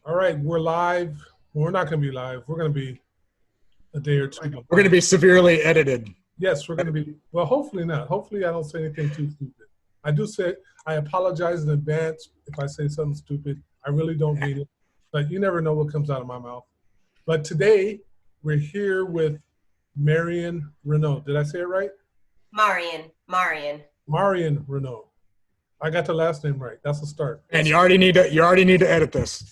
All right, we're live. Well, we're not going to be live. We're going to be a day or two behind. We're going to be severely edited. Yes, we're going to be. Well, hopefully not. Hopefully I don't say anything too stupid. I do say, I apologize in advance if I say something stupid. I really don't mean it. But you never know what comes out of my mouth. But today, we're here with Marion Reneau. Did I say it right? Marion. Marion Reneau. I got the last name right. That's a start. And you already need to edit this.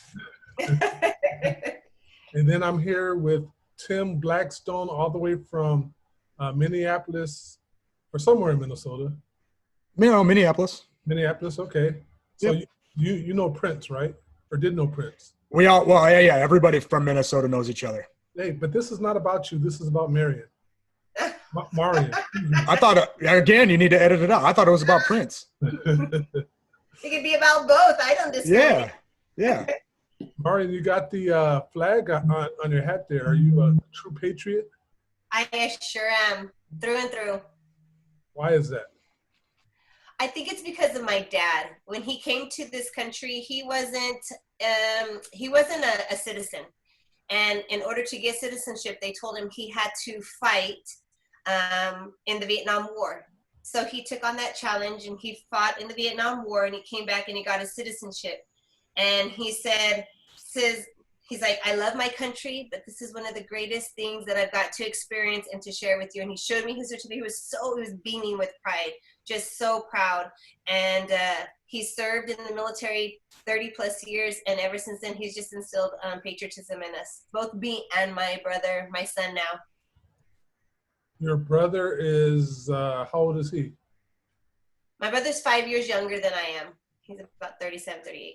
And then I'm here with Tim Blackstone, all the way from Minneapolis, or somewhere in Minnesota. Minneapolis. Minneapolis, okay. So yep. you know Prince, right? Or did know Prince? Yeah. Everybody from Minnesota knows each other. Hey, but this is not about you. This is about Marion. Marion. I thought, again, you need to edit it out. I thought it was about Prince. It could be about both. I don't discriminate. Yeah. Marion, you got the flag on your hat there. Are you a true patriot? I sure am, through and through. Why is that? I think it's because of my dad. When he came to this country, he wasn't a citizen. And in order to get citizenship, they told him he had to fight in the Vietnam War. So he took on that challenge and he fought in the Vietnam War, and he came back and he got his citizenship. And he says, he's like, I love my country, but this is one of the greatest things that I've got to experience and to share with you. And he showed me his certificate. He was beaming with pride, just so proud. And he served in the military 30 plus years. And ever since then, he's just instilled patriotism in us, both me and my brother, my son now. Your brother is, how old is he? My brother's 5 years younger than I am. He's about 37, 38.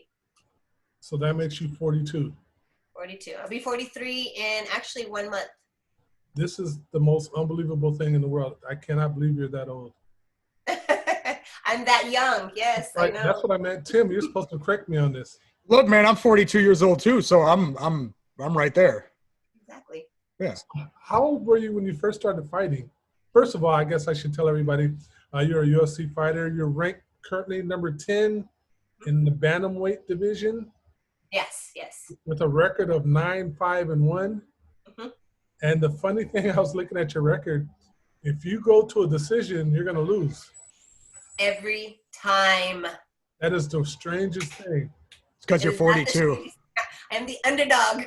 So that makes you 42. 42. I'll be 43 in actually 1 month. This is the most unbelievable thing in the world. I cannot believe you're that old. I'm that young. Yes, right, I know. That's what I meant. Tim, you're supposed to correct me on this. Look, man, I'm 42 years old too, so I'm right there. Exactly. Yeah. How old were you when you first started fighting? First of all, I guess I should tell everybody, you're a UFC fighter. You're ranked currently number 10 in the Bantamweight division. Yes. With a record of 9-5-1. Mm-hmm. And the funny thing, I was looking at your record. If you go to a decision, you're going to lose. Every time. That is the strangest thing. It's because you're 42. I'm the underdog.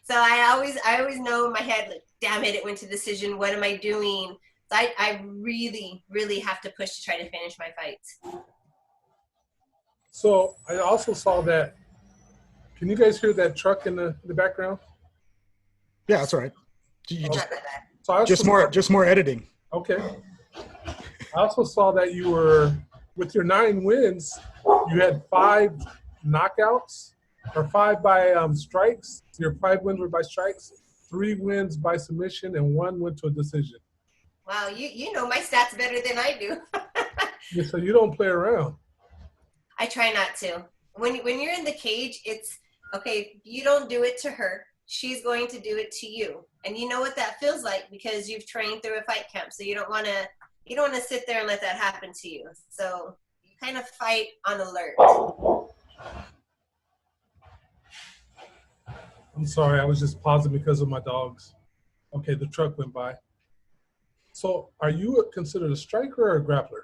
So I always know in my head, like, damn it went to decision. What am I doing? So I really, really have to push to try to finish my fights. So I also saw that. Can you guys hear that truck in the background? Yeah, that's all right. Just more editing. Okay. I also saw that you were, with your 9 wins, you had 5 knockouts, or 5 by strikes. Your 5 wins were by strikes, 3 wins by submission, and 1 went to a decision. Wow, you know my stats better than I do. Yeah, so you don't play around. I try not to. When you're in the cage, it's, okay, if you don't do it to her, she's going to do it to you. And you know what that feels like because you've trained through a fight camp. So you don't want to sit there and let that happen to you. So you kind of fight on alert. I'm sorry, I was just pausing because of my dogs. Okay, the truck went by. So are you considered a striker or a grappler?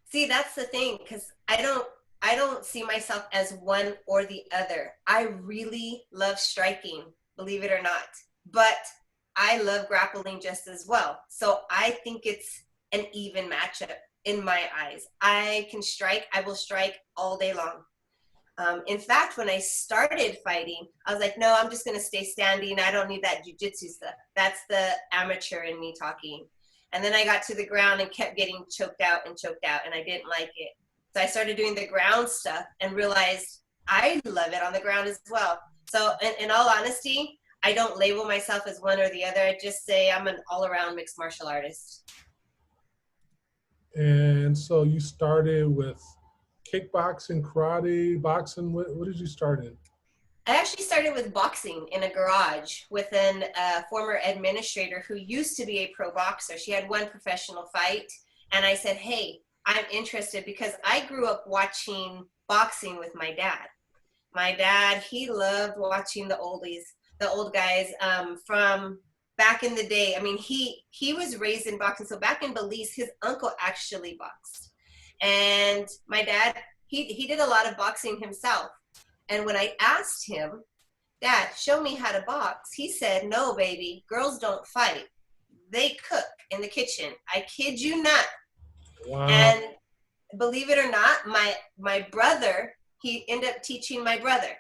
See, that's the thing, because I don't see myself as one or the other. I really love striking, believe it or not, but I love grappling just as well. So I think it's an even matchup in my eyes. I can strike, I will strike all day long. In fact, when I started fighting, I was like, no, I'm just going to stay standing. I don't need that jiu-jitsu stuff. That's the amateur in me talking. And then I got to the ground and kept getting choked out, and I didn't like it. So I started doing the ground stuff and realized I love it on the ground as well. So in all honesty, I don't label myself as one or the other. I just say I'm an all-around mixed martial artist. And so you started with kickboxing, karate, boxing. What did you start in? I actually started with boxing in a garage with a former administrator who used to be a pro boxer. She had 1 professional fight. And I said, hey, I'm interested because I grew up watching boxing with my dad. My dad, he loved watching the oldies, the old guys from back in the day. I mean, he was raised in boxing. So back in Belize, his uncle actually boxed. And my dad, he did a lot of boxing himself. And when I asked him, Dad, show me how to box, he said, no, baby, girls don't fight. They cook in the kitchen. I kid you not. Wow. And believe it or not, my brother, he ended up teaching my brother.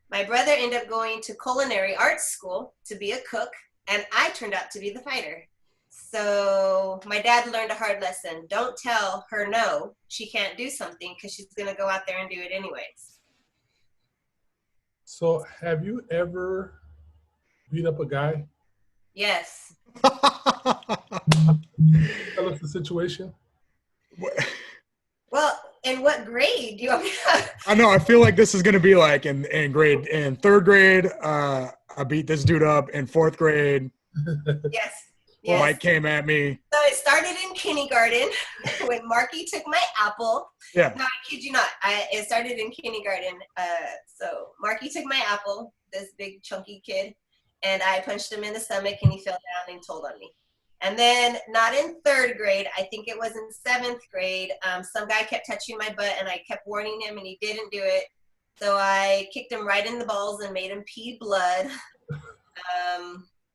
My brother ended up going to culinary arts school to be a cook, and I turned out to be the fighter. So my dad learned a hard lesson. Don't tell her no, she can't do something, because she's going to go out there and do it anyways. So have you ever beat up a guy? Yes. Tell us the situation. Well, in what grade do you want me to? I know. I feel like this is going to be like in third grade. I beat this dude up in fourth grade. Yes. Mike came at me. So it started in kindergarten when Marky took my apple. Yeah. No, I kid you not. It started in kindergarten. So Marky took my apple, this big chunky kid, and I punched him in the stomach, and he fell down and told on me. And then not in third grade, I think it was in seventh grade, some guy kept touching my butt, and I kept warning him, and he didn't do it. So I kicked him right in the balls and made him pee blood.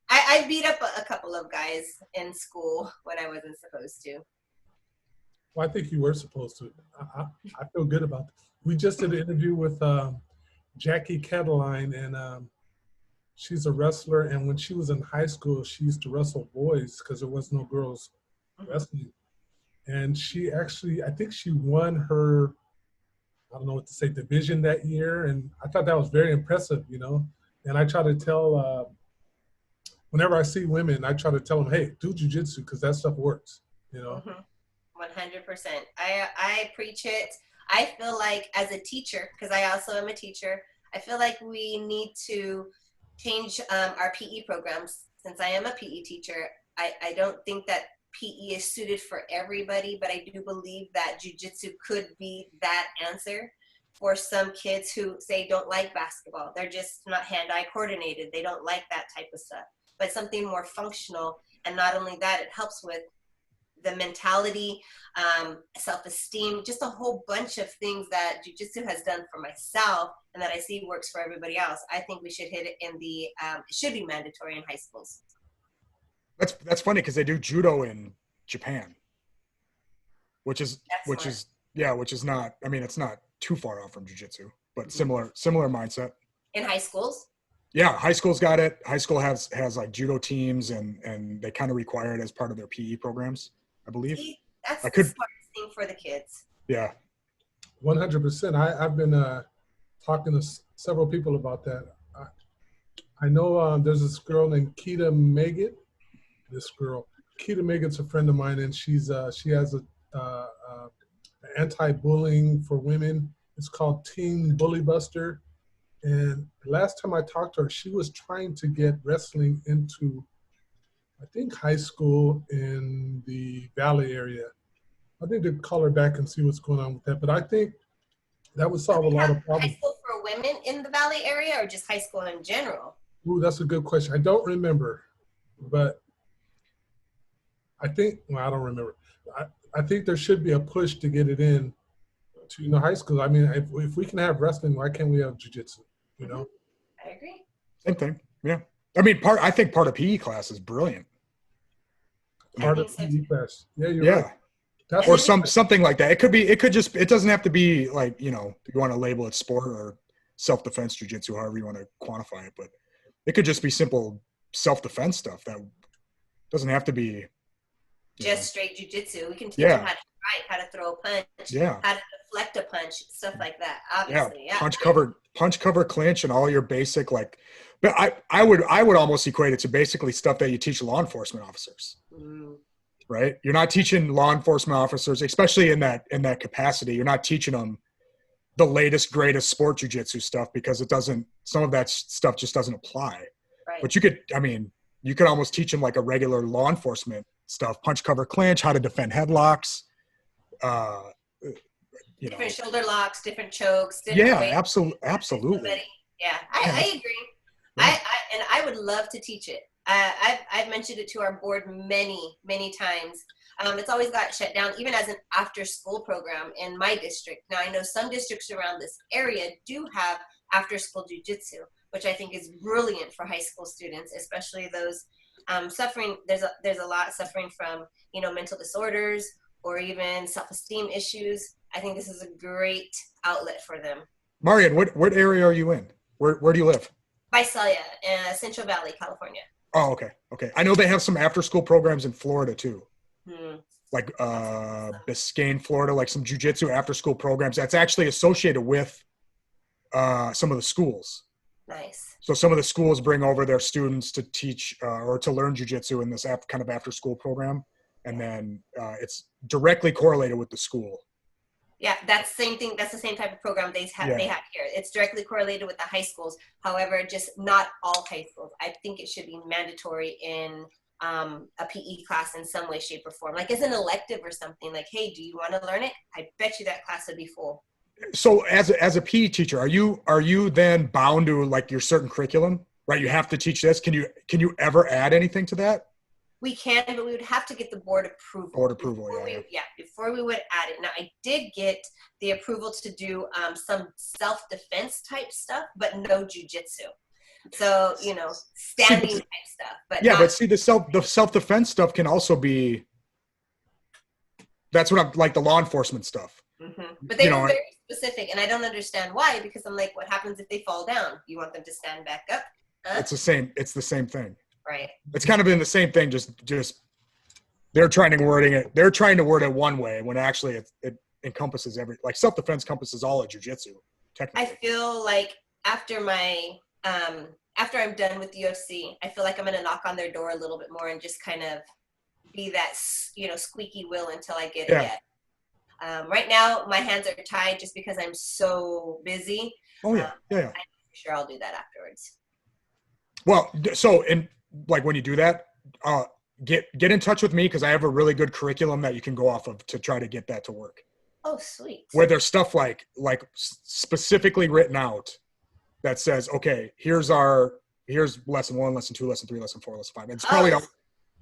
I beat up a couple of guys in school when I wasn't supposed to. Well, I think you were supposed to. I feel good about it. We just did an interview with Jackie Cataline, and she's a wrestler. And when she was in high school, she used to wrestle boys because there was no girls wrestling. And she actually, I think she won her, I don't know what to say, division that year. And I thought that was very impressive, you know. And I try to tell, whenever I see women, I try to tell them, hey, do jujitsu because that stuff works, you know. 100%. I preach it. I feel like as a teacher, because I also am a teacher, I feel like we need to change our PE programs. Since I am a PE teacher, I don't think that PE is suited for everybody, but I do believe that jiu-jitsu could be that answer for some kids who say don't like basketball. They're just not hand-eye coordinated. They don't like that type of stuff. But something more functional, and not only that, it helps with the mentality, self-esteem, just a whole bunch of things that jiu-jitsu has done for myself and that I see works for everybody else. I think we should hit it in the, it should be mandatory in high schools. That's funny because they do judo in Japan, which is not, I mean, it's not too far off from jiu-jitsu, but similar mindset. In high schools? Yeah, high school's got it. High school has like judo teams, and they kind of require it as part of their PE programs, I believe. See, that's the smartest thing for the kids. Yeah. 100%. I've been talking to several people about that. I know there's this girl named Keita Maggott. Keita Maggott's a friend of mine, and she has a anti-bullying for women. It's called Team Bully Buster. And last time I talked to her, she was trying to get wrestling into, I think, high school in the Valley area. I need to call her back and see what's going on with that. But I think that would solve a lot of problems. High school for women in the Valley area, or just high school in general? Ooh, that's a good question. I don't remember, but I think, well, I don't remember. I think there should be a push to get it in to high school. I mean, if we can have wrestling, why can't we have jiu-jitsu? You know? I agree. Same thing. Yeah. I mean, I think part of PE class is brilliant. Part of PE class. Yeah, you're right. That's or something like that. It doesn't have to be like, you want to label it sport or self-defense jiu-jitsu, however you want to quantify it, but it could just be simple self-defense stuff that doesn't have to be just straight jiu-jitsu. We can teach them how to fight, how to throw a punch, how to deflect a punch, stuff like that. Obviously, yeah. Punch cover clinch, and all your basic but I would almost equate it to basically stuff that you teach law enforcement officers. Right? You're not teaching law enforcement officers, especially in that capacity. You're not teaching them the latest, greatest sport jiu-jitsu stuff because some of that stuff just doesn't apply. Right. But you could almost teach them like a regular law enforcement stuff, punch, cover, clinch, how to defend headlocks, you know. Different shoulder locks, different chokes, different Yeah, ways. absolutely. Yeah, I agree. Yeah. And I would love to teach it. I've mentioned it to our board many times. It's always got shut down, even as an after-school program in my district. Now, I know some districts around this area do have after-school jujitsu, which I think is brilliant for high school students, especially those suffering. There's a lot suffering from, you know, mental disorders or even self-esteem issues. I think this is a great outlet for them. Marion, what area are you in? Where do you live? Visalia, Central Valley, California. Oh, okay. I know they have some after-school programs in Florida too. Like Biscayne, Florida, like some jujitsu after-school programs that's actually associated with some of the schools. Nice. So some of the schools bring over their students to teach or to learn jujitsu in this kind of after-school program, and then it's directly correlated with the school. Yeah, that's the same thing. That's the same type of program they have here. It's directly correlated with the high schools. However, just not all high schools. I think it should be mandatory in a PE class in some way, shape, or form. Like as an elective or something. Like, hey, do you want to learn it? I bet you that class would be full. So as a PE teacher, are you then bound to like your certain curriculum, right? You have to teach this. Can you ever add anything to that? We can, but we would have to get the board approval. Before we would add it. Now, I did get the approval to do some self-defense type stuff, but no jujitsu. So, you know, standing type stuff. But yeah, but see, the self-defense stuff can also be. That's what I'm like the law enforcement stuff. Mm-hmm. But they were very specific, and I don't understand why. Because I'm like, what happens if they fall down? You want them to stand back up? Huh? It's the same thing. Right. It's kind of been the same thing. Just they're trying to word it one way when actually it encompasses like self-defense encompasses all of jiu-jitsu. Technically, I feel like after I'm done with UFC, I feel like I'm going to knock on their door a little bit more and just kind of be that, you know, squeaky wheel until I get it. Right now, my hands are tied just because I'm so busy. Oh yeah, I'm sure I'll do that afterwards. Well, so like when you do that, get in touch with me because I have a really good curriculum that you can go off of to try to get that to work. Oh, sweet. Where there's stuff like specifically written out that says, okay, here's lesson 1, lesson 2, lesson 3, lesson 4, lesson 5. And it's probably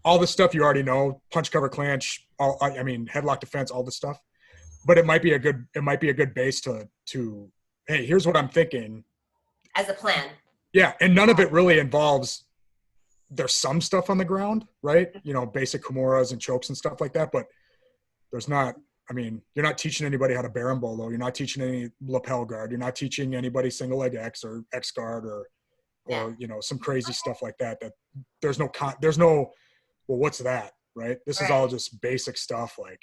all the stuff you already know: punch, cover, clinch. Headlock, defense, all this stuff. But it might be a good base to hey, here's what I'm thinking as a plan. Yeah, and none of it really involves. There's some stuff on the ground, right? You know, basic kimuras and chokes and stuff like that, but there's not. I mean, you're not teaching anybody how to berimbolo. You're not teaching any lapel guard. You're not teaching anybody single leg X or X guard or you know, some crazy stuff like that. That there's no. Well, what's that, right? This is all just basic stuff, like.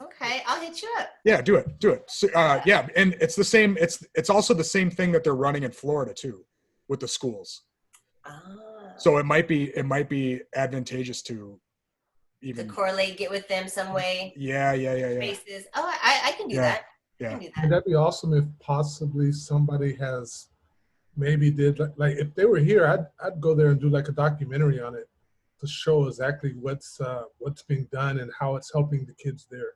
Okay, I'll hit you up. Yeah, do it. So, yeah, and it's the same. It's also the same thing that they're running in Florida too, with the schools. So it might be advantageous to even to correlate, get with them some way. Yeah. Spaces. Oh, I can do that. Yeah. I can do that. Would that be awesome if possibly somebody has maybe did like if they were here, I'd go there and do like a documentary on it to show exactly what's being done and how it's helping the kids there.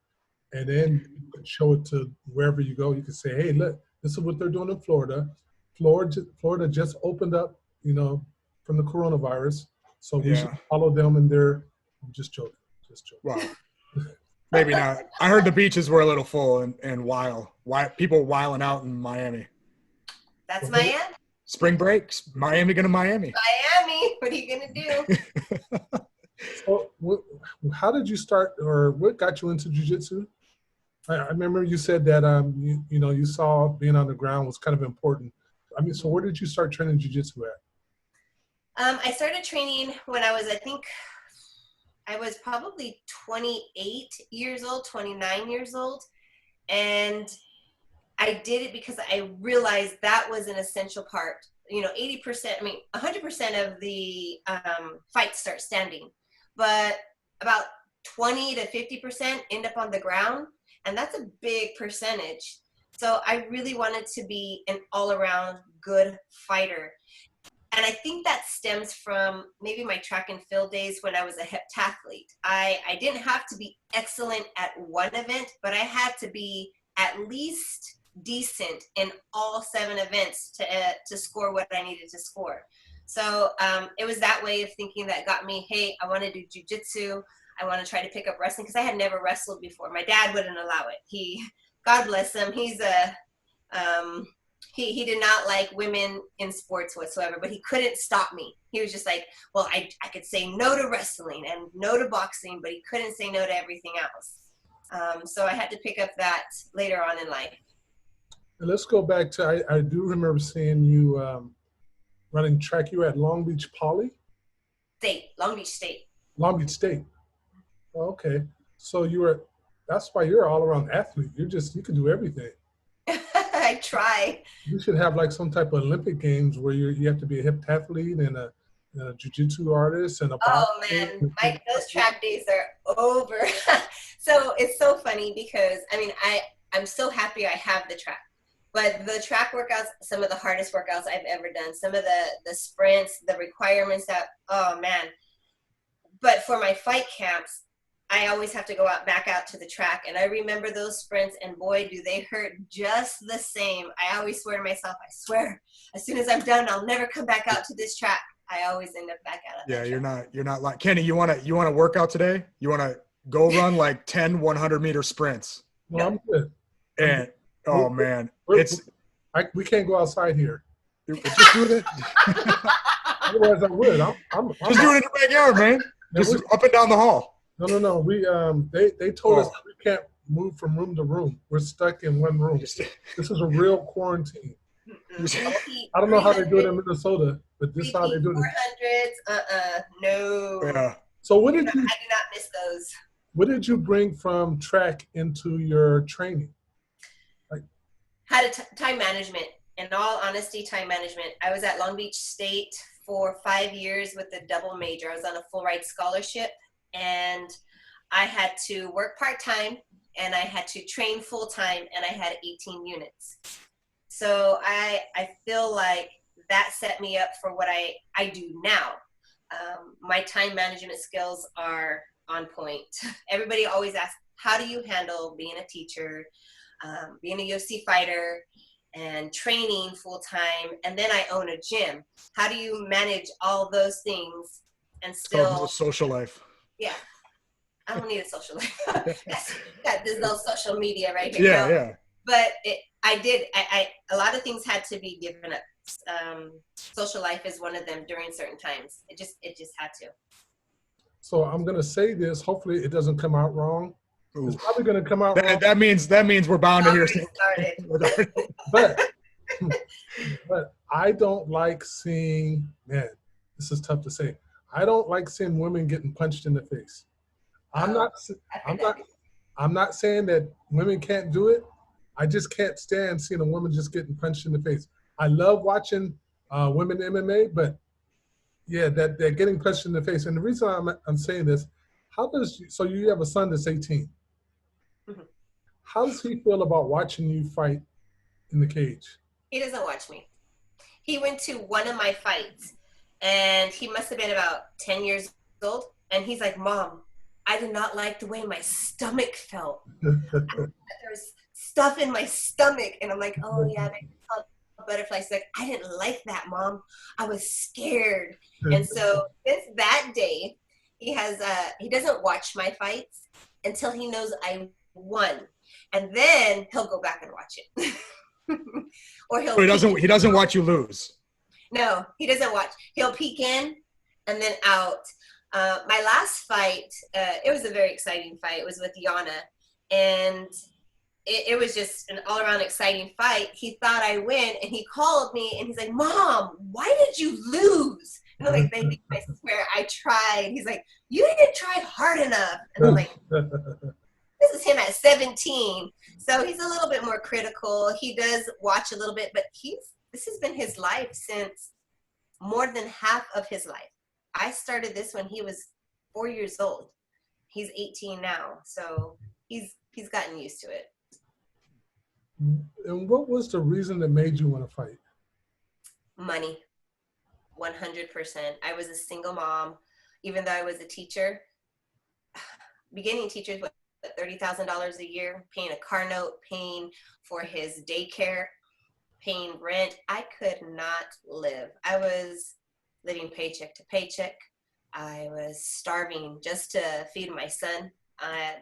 And then you could show it to wherever you go. You could say, hey, look, this is what they're doing in Florida. Florida just opened up, you know, from the coronavirus. So we should follow them in their, I'm just joking. Wow. Maybe not. I heard the beaches were a little full and people wiling out in Miami. That's Miami. Spring breaks, Miami going to Miami. Miami, what are you going to do? So how did you start, or what got you into jiu-jitsu? I remember you said that you saw being on the ground was kind of important. I mean, so where did you start training jiu-jitsu at? I started training when I was probably 28 years old, 29 years old. And I did it because I realized that was an essential part. You know, 100% of the fights start standing, but about 20 to 50% end up on the ground. And that's a big percentage. So I really wanted to be an all-around good fighter. And I think that stems from maybe my track and field days when I was a heptathlete. I didn't have to be excellent at one event, but I had to be at least decent in all 7 events to score what I needed to score. So it was that way of thinking that got me, hey, I want to do jujitsu. I want to try to pick up wrestling because I had never wrestled before. My dad wouldn't allow it. God bless him, he's a he did not like women in sports whatsoever, but he couldn't stop me. He was just like, well, I could say no to wrestling and no to boxing, but he couldn't say no to everything else. So I had to pick up that later on in life. And let's go back to, I do remember seeing you running track. You were at Long Beach Poly? Long Beach State. Long Beach State. Oh, okay. So that's why you're an all-around athlete. You can do everything. I try. You should have like some type of Olympic games where you have to be a hip-athlete and a jiu-jitsu artist and a boxer. Oh man, those track days are over. So it's so funny because I'm so happy I have the track. But the track workouts, some of the hardest workouts I've ever done, some of the sprints, the requirements oh man. But for my fight camps, I always have to go back out to the track. And I remember those sprints, and boy, do they hurt just the same. I always swear to myself, I swear, as soon as I'm done, I'll never come back out to this track. I always end up back out. Yeah, you're not like Kenny. You want to work out today? You want to go run like 10 100-meter sprints? No, I'm good. And oh man, we can't go outside here. Just do it. Otherwise, I would. I'm just do it in your backyard, man. Just up and down the hall. No. We they told us that we can't move from room to room. We're stuck in one room. This is a real quarantine. I don't know how they do it in Minnesota, but this is how they do it. 400s, no. Yeah. So I do not miss those. What did you bring from track into your training? Had time management. In all honesty, time management. I was at Long Beach State for 5 years with a double major. I was on a full ride scholarship, and I had to work part-time, and I had to train full-time, and I had 18 units. So I feel like that set me up for what I do now. My time management skills are on point. Everybody always asks, how do you handle being a teacher, being a UFC fighter, and training full-time, and then I own a gym? How do you manage all those things and still social life? Yeah, I don't need a social life. There's no social media right here. Yeah. But a lot of things had to be given up. Social life is one of them during certain times. It just had to. So I'm gonna say this. Hopefully, it doesn't come out wrong. It's probably gonna come out wrong. That means we're bound to hear. But I don't like seeing. Man, this is tough to say. I don't like seeing women getting punched in the face. I'm not saying that women can't do it. I just can't stand seeing a woman just getting punched in the face. I love watching women MMA, but yeah, that they're getting punched in the face. And the reason I'm saying this, so you have a son that's 18. Mm-hmm. How does he feel about watching you fight in the cage? He doesn't watch me. He went to one of my fights, and he must have been about 10 years old. And he's like, Mom, I did not like the way my stomach felt. There's stuff in my stomach. And I'm like, oh yeah, they felt butterflies. He's like, I didn't like that, Mom. I was scared. And so since that day, he doesn't watch my fights until he knows I won. And then he'll go back and watch it. Or he doesn't watch you lose. No, he doesn't watch. He'll peek in and then out. My last fight, it was a very exciting fight. It was with Yana, and it was just an all-around exciting fight. He thought I win, and he called me, and he's like, Mom, why did you lose? And I'm like, baby, I swear I tried. He's like, you didn't try hard enough. And I'm like, this is him at 17. So he's a little bit more critical. He does watch a little bit, but this has been his life since more than half of his life. I started this when he was 4 years old. He's 18 now. So he's gotten used to it. And what was the reason that made you want to fight? Money. 100%. I was a single mom, even though I was a teacher. Beginning teachers with $30,000 a year, paying a car note, paying for his daycare, paying rent. I could not live. I was living paycheck to paycheck. I was starving just to feed my son.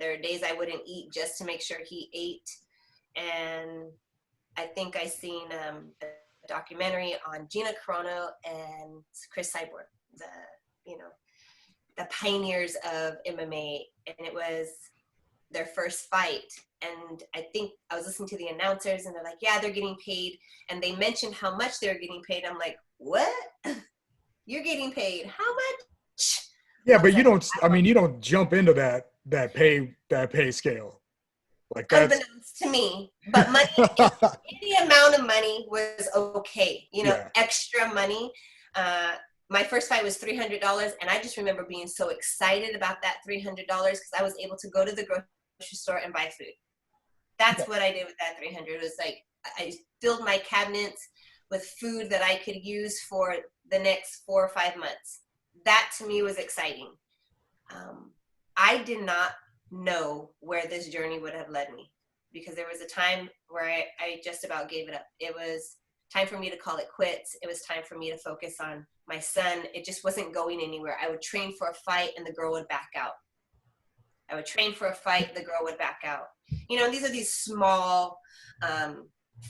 There are days I wouldn't eat just to make sure he ate. And I think I seen a documentary on Gina Carano and Chris Cyborg, the pioneers of MMA, and it was their first fight. And I think I was listening to the announcers, and they're like, yeah, they're getting paid. And they mentioned how much they were getting paid. I'm like, what? You're getting paid how much? Yeah, but you don't jump into that pay scale. Like that's unbeknownst to me. But money, any amount of money was okay. Extra money. My first fight was $300, and I just remember being so excited about that $300 because I was able to go to the grocery store and buy food. That's what I did with that $300. It was like I filled my cabinets with food that I could use for the next 4 or 5 months. That to me was exciting. I did not know where this journey would have led me, because there was a time where I just about gave it up. It was time for me to call it quits. It was time for me to focus on my son. It just wasn't going anywhere. I would train for a fight and the girl would back out. I would train for a fight, the girl would back out. These are these small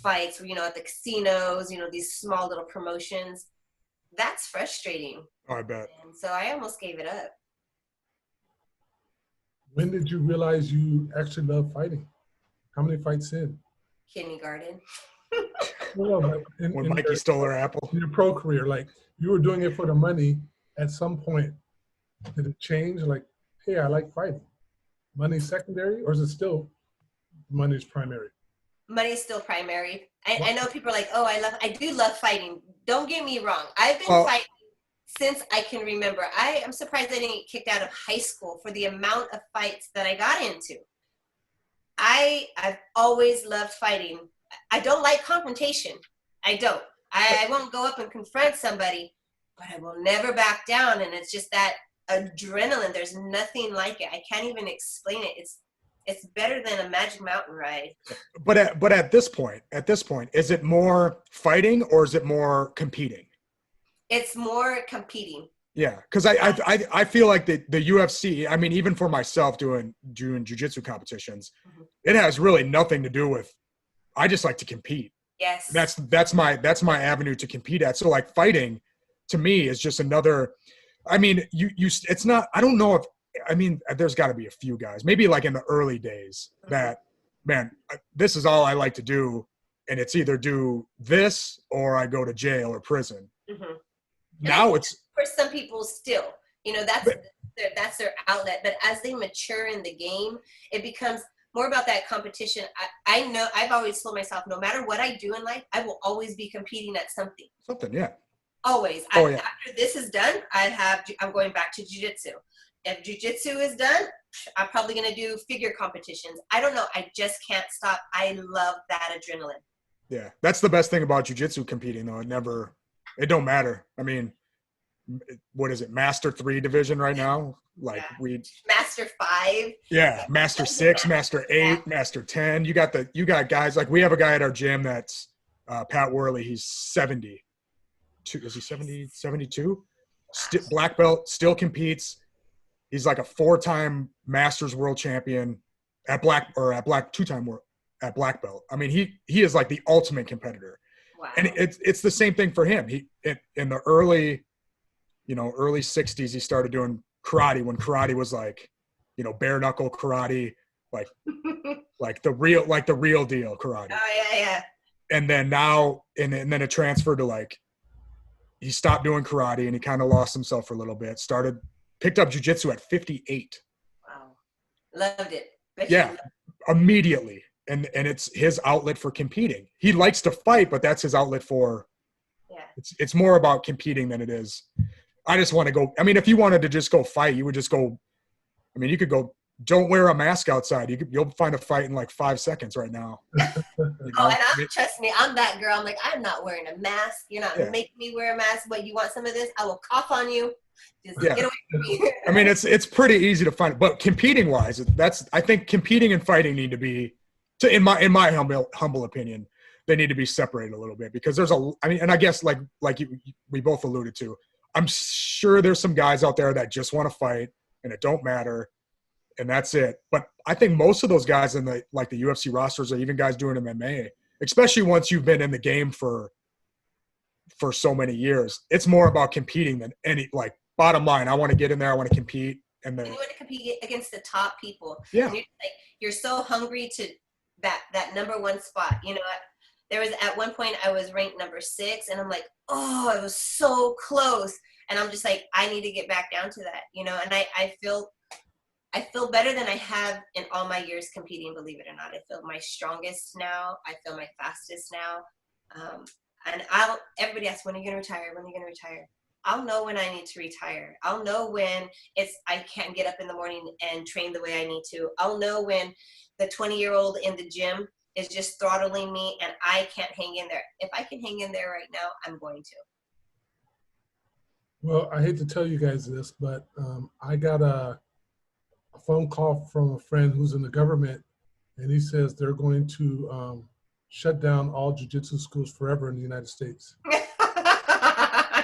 fights, at the casinos, these small little promotions. That's frustrating. Oh, I bet. And so I almost gave it up. When did you realize you actually love fighting? How many fights in? Kindergarten. When Mikey stole her apple. In your pro career, like you were doing it for the money. At some point, did it change? Like, hey, I like fighting. Money secondary, or is it still money's primary? Money is still primary. I know people are like, oh, I do love fighting. Don't get me wrong. I've been fighting since I can remember. I am surprised I didn't get kicked out of high school for the amount of fights that I got into. I've always loved fighting. I don't like confrontation. I don't. I won't go up and confront somebody, but I will never back down. And it's just that adrenaline. There's nothing like it. I can't even explain it. It's better than a Magic Mountain ride. But at this point, is it more fighting or is it more competing? It's more competing. Yeah, because I feel like the UFC, I mean, even for myself doing jiu-jitsu competitions, it has really nothing to do with, I just like to compete. Yes. That's my avenue to compete at. So like fighting to me is just another, I mean, it's not, I don't know if, I mean, there's got to be a few guys, maybe like in the early days that, man, this is all I like to do. And it's either do this or I go to jail or prison. Mm-hmm. Now it's for some people still, that's their outlet. But as they mature in the game, it becomes more about that competition. I know I've always told myself, no matter what I do in life, I will always be competing at something. Yeah. Always. Yeah. After this is done, I'm going back to jiu-jitsu. If jiu-jitsu is done, I'm probably going to do figure competitions. I don't know. I just can't stop. I love that adrenaline. Yeah. That's the best thing about jiu-jitsu competing, though. It don't matter. I mean, what is it? Master 3 division right now? Like Master 5. Yeah. Master 6, Master 8, Master 10. You got guys like we have a guy at our gym that's Pat Worley. He's 70. Is he 70, 72? Black belt, still competes. He's like a 4-time Masters world champion at two-time world at black belt. I mean, he is like the ultimate competitor. Wow. And it's the same thing for him. In the early 60s, he started doing karate when karate was like, bare knuckle karate, like the real deal karate. Oh yeah. And then and then it transferred to like, he stopped doing karate and he kind of lost himself for a little bit. Picked up jiu-jitsu at 58. Wow. Loved it. Immediately. And it's his outlet for competing. He likes to fight, but that's his outlet for. Yeah. It's more about competing than it is. I just want to go. I mean, if you wanted to just go fight, you would just go. I mean, you could go don't wear a mask outside. You'll find a fight in like 5 seconds right now. Oh, and trust me, I'm that girl. I'm like, I'm not wearing a mask. You're not making me wear a mask. But you want some of this? I will cough on you. Just get away from me. I mean, it's pretty easy to find, but competing wise, I think competing and fighting need to be, in my humble opinion, they need to be separated a little bit, because and I guess like we both alluded to, I'm sure there's some guys out there that just want to fight and it don't matter, and that's it. But I think most of those guys in the UFC rosters, or even guys doing MMA, especially once you've been in the game for so many years, it's more about competing than bottom line. I want to get in there. I want to compete. And you want to compete against the top people. Yeah. And you're so hungry to that number one spot. You know, there was at one point I was ranked number 6, and I'm like, oh, I was so close. And I'm just like, I need to get back down to that, you know. And I feel better than I have in all my years competing, believe it or not. I feel my strongest now. I feel my fastest now. And everybody asks, when are you going to retire? When are you going to retire? I'll know when I need to retire. I'll know when I can't get up in the morning and train the way I need to. I'll know when the 20-year-old in the gym is just throttling me and I can't hang in there. If I can hang in there right now, I'm going to. Well, I hate to tell you guys this, but I got a phone call from a friend who's in the government, and he says they're going to shut down all jiu-jitsu schools forever in the United States.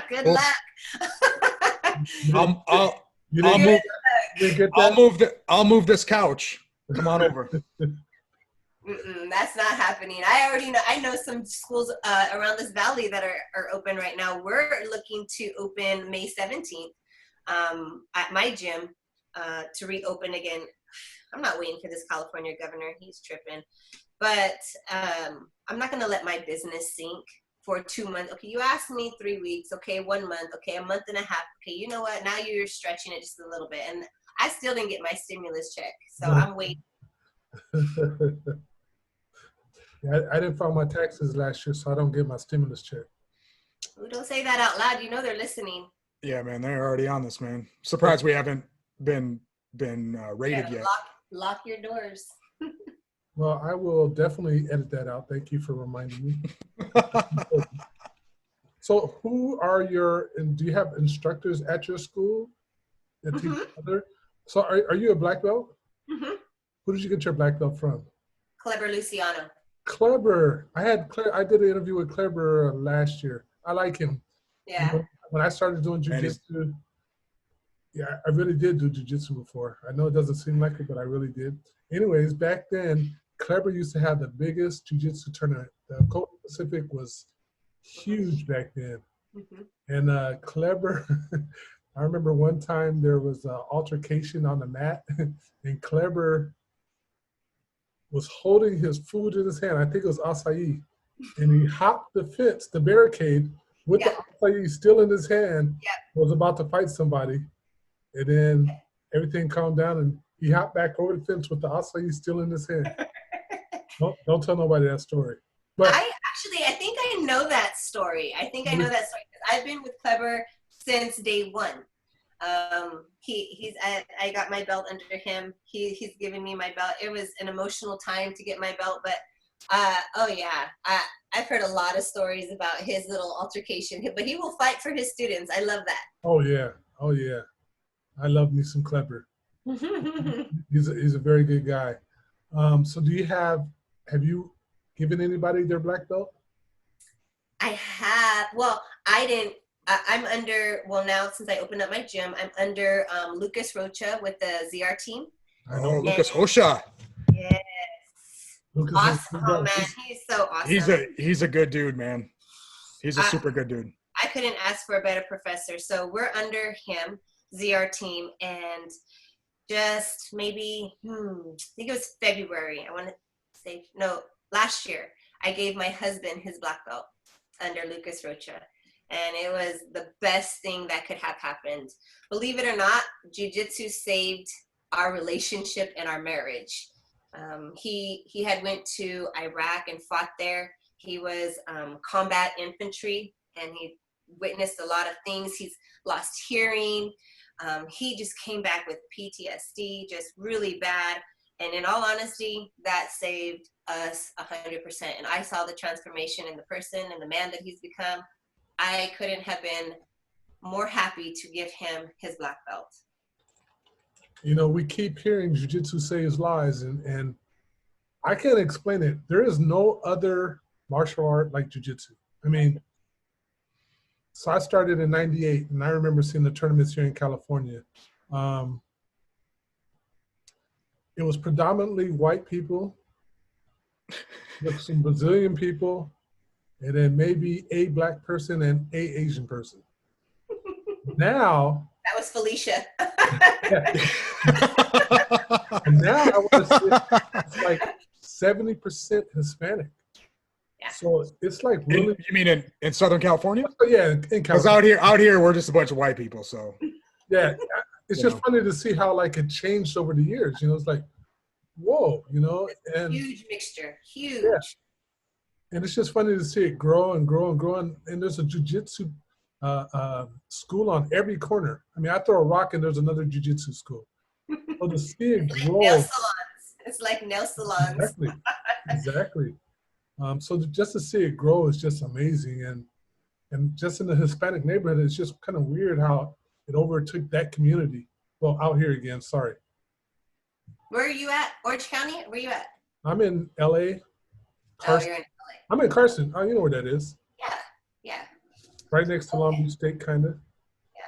Good luck. I'll move this couch. Come on over. That's not happening. I already know. I know some schools around this valley that are open right now. We're looking to open May 17th at my gym to reopen again. I'm not waiting for this California governor. He's tripping. But I'm not going to let my business sink for 2 months. Okay, you asked me 3 weeks. Okay, 1 month. Okay, a month and a half. Okay, you know what? Now you're stretching it just a little bit. And I still didn't get my stimulus check. So I'm waiting. Yeah, I didn't file my taxes last year, so I don't get my stimulus check. Ooh, don't say that out loud. You know they're listening. Yeah, man, they're already on this, man. Surprised we haven't been rated yet. Lock your doors. Well, I will definitely edit that out. Thank you for reminding me. So who are do you have instructors at your school that teach other? So are you a black belt? Mm-hmm. Who did you get your black belt from? Kleber Luciano. Kleber. I did an interview with Kleber last year. I like him. Yeah. When I started doing jiu-jitsu, yeah, I really did do jiu-jitsu before. I know it doesn't seem like it, but I really did. Anyways, back then, Kleber used to have the biggest jiu-jitsu tournament. The Copa Pacific was huge back then. Mm-hmm. And Kleber, I remember one time there was an altercation on the mat, and Kleber was holding his food in his hand. I think it was acai. And he hopped the fence, the barricade, with the acai still in his hand, was about to fight somebody. And then everything calmed down, and he hopped back over the fence with the acai still in his hand. Don't tell nobody that story. But I think I know that story. I know that story. I've been with Kleber since day one. I got my belt under him. He's given me my belt. It was an emotional time to get my belt, but I've heard a lot of stories about his little altercation, but he will fight for his students. I love that. Oh yeah. I love me some Kleber. He's a very good guy. So have you given anybody their black belt? I have. Well, I didn't. I'm under, now since I opened up my gym, I'm under Lucas Rocha with the ZR team. Oh, Lucas Rocha. Yes. Awesome, man. He's so awesome. He's a good dude, man. He's a super good dude. I couldn't ask for a better professor. So we're under him, ZR team, and just maybe, I think it was February. I want to say, last year, I gave my husband his black belt under Lucas Rocha. And it was the best thing that could have happened. Believe it or not, jiu-jitsu saved our relationship and our marriage. He had went to Iraq and fought there. He was combat infantry, and he witnessed a lot of things. He's lost hearing. He just came back with PTSD, just really bad. And in all honesty, that saved us 100%. And I saw the transformation in the person and the man that he's become. I couldn't have been more happy to give him his black belt. You know, we keep hearing jiu-jitsu saves lives, and I can't explain it. There is no other martial art like jiu-jitsu. I mean, so I started in '98, and I remember seeing the tournaments here in California. It was predominantly white people, with some Brazilian people, and then maybe a black person and a Asian person. Now, that was Felicia. And now I want to say it's like 70% Hispanic. Yeah. So it's like really. You mean in Southern California? Yeah, in Because California. out here, we're just a bunch of white people. So yeah, it's just funny to see how like it changed over the years. You know, it's like, whoa, you know, and huge mixture, huge. Yeah. And it's just funny to see it grow and grow and grow. And there's a jiu-jitsu school on every corner. I mean, I throw a rock and there's another jiu-jitsu school. So to see it grow. Nail salons. It's like nail salons. Exactly. So just to see it grow is just amazing. And just in the Hispanic neighborhood, it's just kind of weird how it overtook that community. Well, out here again, sorry. Where are you at? Orange County? Where are you at? I'm in LA. Carson. Oh, you're in LA. I'm in Carson. Oh, you know where that is. Yeah, yeah. Right next to Long Beach State, kind of. Yeah.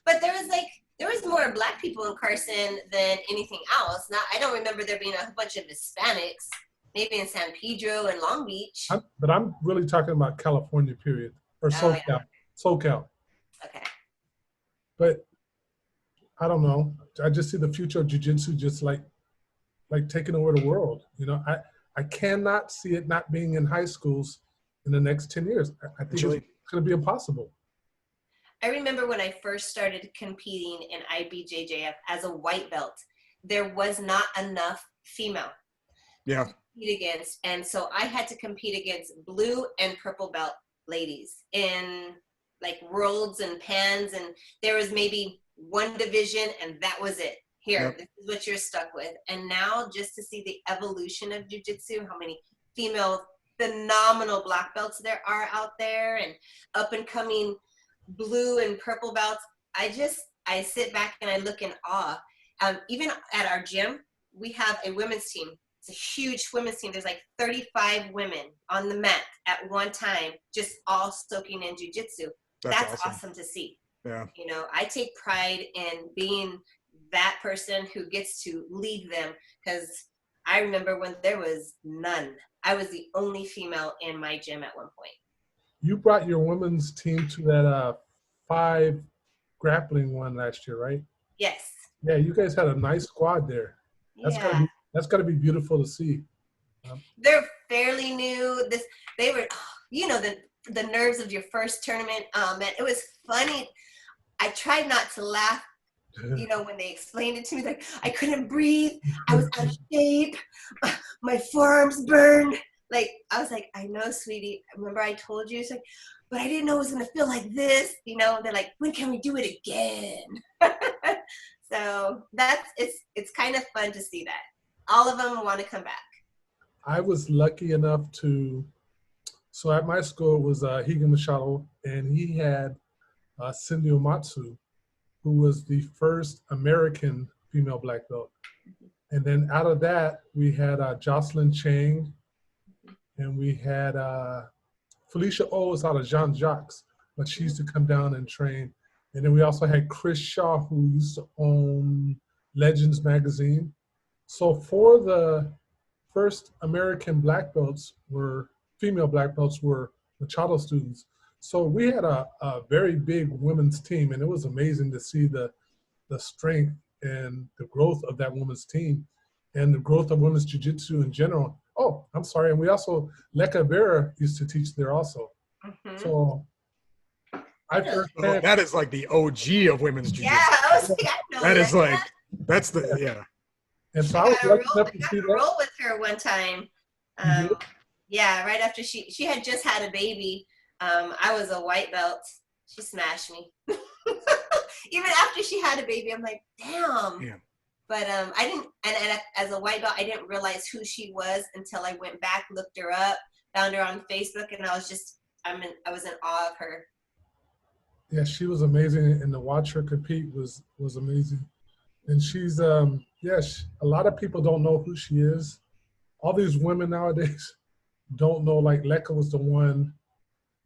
But there was more black people in Carson than anything else. Now, I don't remember there being a bunch of Hispanics, maybe in San Pedro and Long Beach. But I'm really talking about California, period. Or SoCal. Yeah. SoCal. Okay. But I don't know. I just see the future of jiu-jitsu just like taking over the world. You know, I cannot see it not being in high schools in the next 10 years. I think it's going to be impossible. I remember when I first started competing in IBJJF as a white belt, there was not enough female to compete against. And so I had to compete against blue and purple belt ladies in like worlds and pans. And there was maybe one division and that was it. Here, this is what you're stuck with. And now just to see the evolution of jiu-jitsu, how many female phenomenal black belts there are out there and up and coming blue and purple belts, I sit back and I look in awe. Even at our gym, we have a women's team. It's a huge women's team. There's like 35 women on the mat at one time, just all soaking in jiu-jitsu. That's awesome to see. Yeah. You know, I take pride in being that person who gets to lead them, because I remember when there was none. I was the only female in my gym at one point. You brought your women's team to that 5 grappling one last year, right? Yes. Yeah, you guys had a nice squad there. That's gotta be beautiful to see. They're fairly new. They were, you know, the nerves of your first tournament. Man, it was funny. I tried not to laugh. You know, when they explained it to me, like I couldn't breathe, I was out of shape, my forearms burned. Like I was like, I know, sweetie. Remember I told you? It's like, but I didn't know it was gonna feel like this. You know, they're like, when can we do it again? So it's kind of fun to see that. All of them want to come back. I was lucky enough so at my school was Higa Machado, and he had Cindy Omatsu, who was the first American female black belt. And then out of that, we had Jocelyn Chang, and we had Felicia O was out of Jean Jacques, but she used to come down and train. And then we also had Chris Shaw, who used to own Legends magazine. So 4 of the first American black belts female black belts were Machado students. So we had a very big women's team, and it was amazing to see the strength and the growth of that women's team and the growth of women's jiu-jitsu in general. Oh, I'm sorry. And we also, Leka Vera used to teach there also. Mm-hmm. So that is like the OG of women's jiu-jitsu. Yeah, I was like, I know that is like, that's the, yeah. And so I was lucky enough to see that. Roll with her one time. Yeah, right after she had just had a baby. I was a white belt. She smashed me. Even after she had a baby, I'm like, damn. Yeah. But I didn't, and as a white belt, I didn't realize who she was until I went back, looked her up, found her on Facebook, and I was in awe of her. Yeah, she was amazing, and to watch her compete was amazing. And she's a lot of people don't know who she is. All these women nowadays don't know. Like Lecca was the one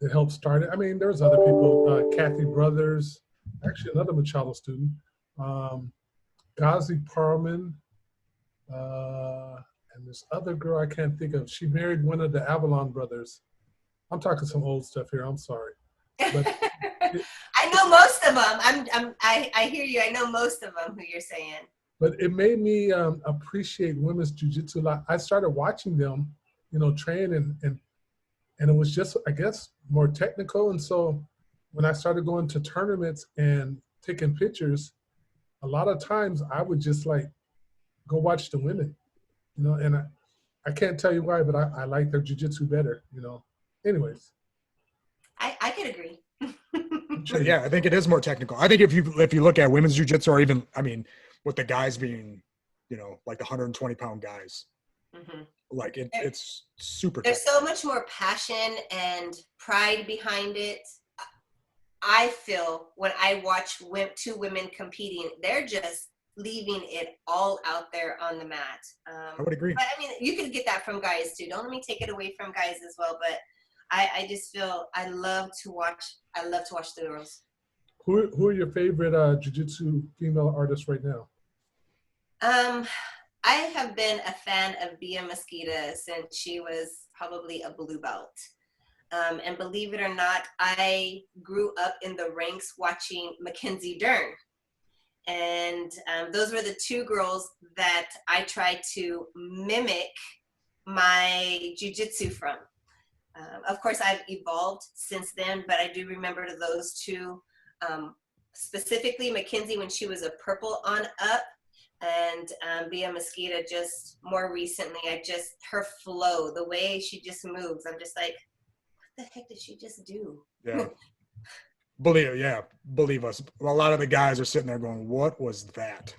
that helped start it. I mean, there's other people, Kathy Brothers, actually another Machado student, Ghazi Parman, and this other girl I can't think of. She married one of the Avalon brothers. I'm talking some old stuff here. I'm sorry. But I know most of them. I hear you. I know most of them who you're saying. But it made me appreciate women's jiu-jitsu a lot. I started watching them, train and it was just, I guess, more technical. And so when I started going to tournaments and taking pictures, a lot of times I would just like go watch the women, and I can't tell you why, but I like their jiu-jitsu better, Anyways. I could agree. Yeah, I think it is more technical. I think if you look at women's jiu-jitsu, or even, with the guys being, like the 120-pound guys, like it's super There's technical. so much more passion and pride behind it. I feel when I watch two women competing, they're just leaving it all out there on the mat. I would agree. But I mean, you could get that from guys too. Don't let me take it away from guys as well. But I just feel I love to watch the girls. Who are your favorite jiu-jitsu female artists right now? I have been a fan of Bia Mosqueda since she was probably a blue belt. And believe it or not, I grew up in the ranks watching Mackenzie Dern. And those were the two girls that I tried to mimic my jiu-jitsu from. Of course, I've evolved since then, but I do remember those two, specifically Mackenzie when she was a purple on up, and Bia Mosqueda just more recently. Her flow, the way she just moves, I'm just like, what the heck did she just do? Yeah. Believe us. A lot of the guys are sitting there going, what was that?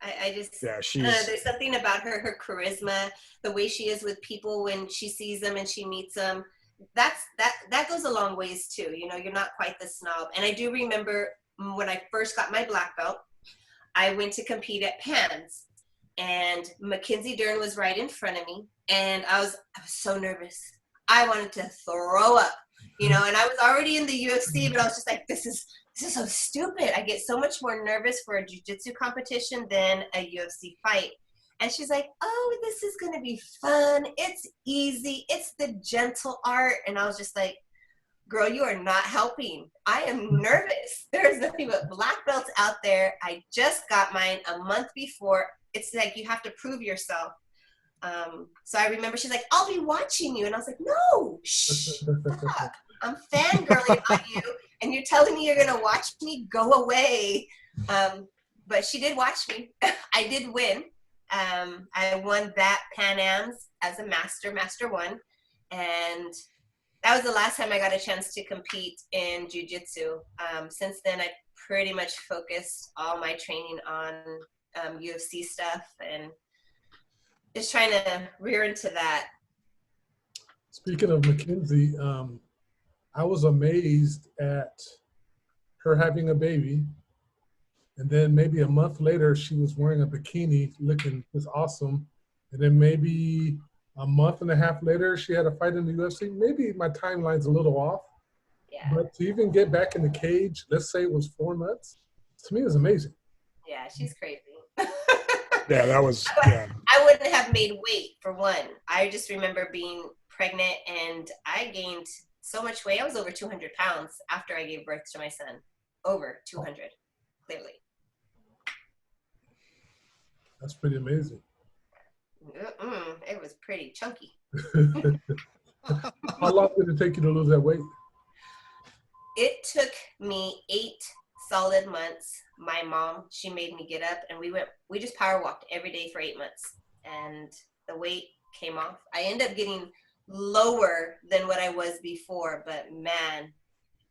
There's something about her charisma, the way she is with people when she sees them and she meets them. That goes a long ways too. You're not quite the snob. And I do remember when I first got my black belt, I went to compete at Pans, and Mackenzie Dern was right in front of me, and I was so nervous. I wanted to throw up, and I was already in the UFC, but I was just like, this is so stupid. I get so much more nervous for a jiu-jitsu competition than a UFC fight. And she's like, oh, this is going to be fun. It's easy. It's the gentle art. And I was just like, girl, you are not helping. I am nervous. There's nothing but black belts out there. I just got mine a month before. It's like you have to prove yourself. So I remember she's like, I'll be watching you. And I was like, no, shh, stop. I'm fangirling on you. And you're telling me you're going to watch me? Go away. But she did watch me. I did win. I won that Pan Am's as a Master 1. And that was the last time I got a chance to compete in jiu-jitsu. Since then, I pretty much focused all my training on UFC stuff and just trying to rear into that. Speaking of Mackenzie, I was amazed at her having a baby. And then maybe a month later, she was wearing a bikini looking just awesome. And then maybe a month and a half later, she had a fight in the UFC. Maybe my timeline's a little off. Yeah. But to even get back in the cage, let's say it was 4 months, to me it was amazing. Yeah, she's crazy. Yeah, that was, I wouldn't have made weight, for one. I just remember being pregnant, and I gained so much weight. I was over 200 pounds after I gave birth to my son. Over 200, clearly. That's pretty amazing. It was pretty chunky. How long did it take you to lose that weight? It took me 8 solid months. My mom, she made me get up, and we just power walked every day for 8 months, and the weight came off. I ended up getting lower than what I was before, but man,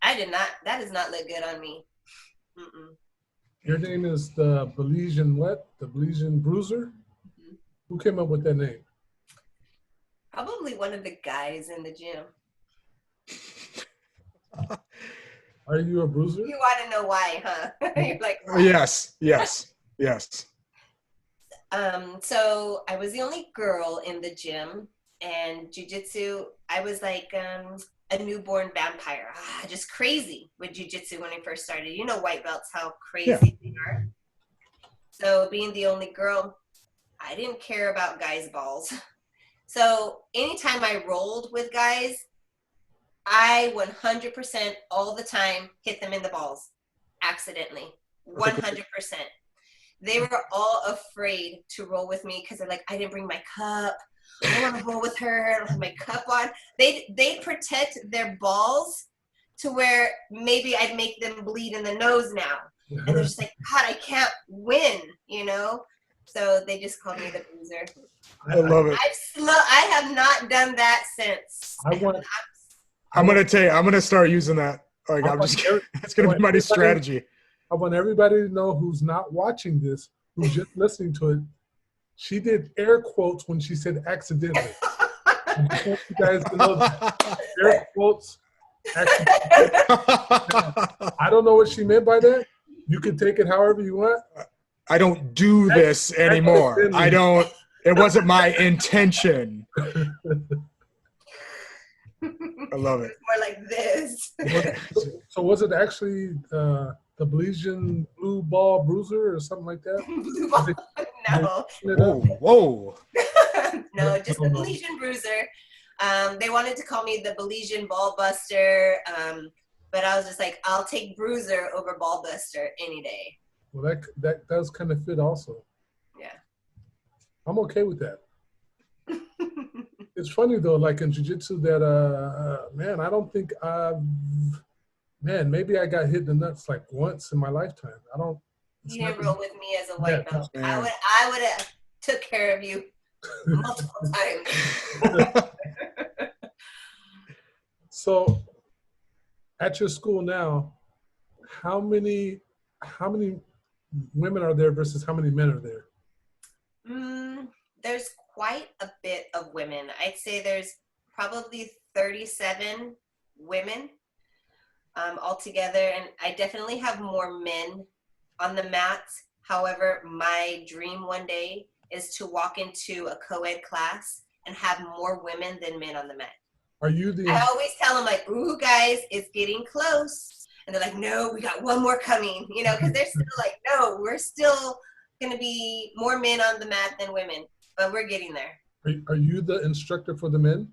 that does not look good on me. Your name is the Belizian what? The Belizian Bruiser? Who came up with that name? Probably one of the guys in the gym. Are you a bruiser? You want to know why, huh? You're like, why? Yes. So I was the only girl in the gym, and jujitsu, I was like a newborn vampire. Just crazy with jujitsu when I first started. You know, white belts, how crazy they are. So being the only girl, I didn't care about guys' balls. So anytime I rolled with guys, I 100% all the time hit them in the balls accidentally. 100%. They were all afraid to roll with me because they're like, I didn't bring my cup. I want to roll with her. I don't have my cup on. They protect their balls to where maybe I'd make them bleed in the nose now. And they're just like, God, I can't win, you know? So they just called me the bruiser. I love it. I have not done that since. I'm gonna start using that. Like it's gonna be my new strategy. I want everybody to know who's not watching this, who's just listening to it. She did air quotes when she said accidentally. You guys know air quotes. Accidentally. I don't know what she meant by that. You can take it however you want. I don't do this anymore. It wasn't my intention. I love it. More like this. So was it actually the Belizian blue ball bruiser or something like that? Blue ball? No. Whoa. No, just the Belizian Bruiser. They wanted to call me the Belizian Ball Buster, but I was just like, I'll take Bruiser over Ball Buster any day. Well, that does kind of fit also. Yeah. I'm okay with that. It's funny though, like in jiu-jitsu that, man, I don't think maybe I got hit in the nuts like once in my lifetime. You didn't roll with me as a white belt. I would have took care of you multiple times. So at your school now, how many women are there versus how many men are there? There's quite a bit of women. I'd say there's probably 37 women altogether, and I definitely have more men on the mats. However, my dream one day is to walk into a co-ed class and have more women than men on the mat. I always tell them, like, ooh, guys, it's getting close. And they're like, no, we got one more coming, you know, because they're still like, no, we're still going to be more men on the mat than women, but we're getting there. Are you the instructor for the men?